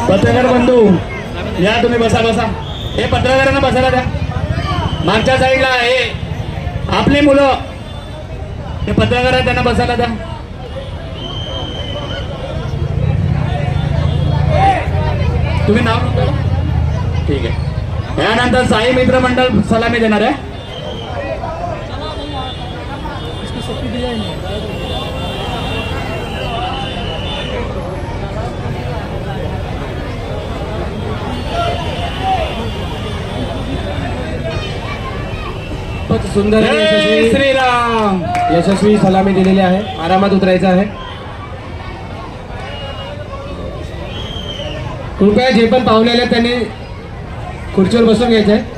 पत्रकार बंधू या, तुम्ही बसा बसा. हे पत्रकारांना बसायला द्या. मागच्या साईडला हे आपली मुलं हे पत्रकार आहेत, त्यांना बसायला द्या. तुम्ही नाव नोंदवा. ठीक आहे. यानंतर साई मित्र मंडळ सलामी देणार आहे. सुंदर जय श्रीराम. यशस्वी सलामी दिलेली आहे. आरामात उतरायचं आहे. कृपया जे पण पाहुणे आले त्यांनी खुर्चीवर बसून घ्यायचं आहे.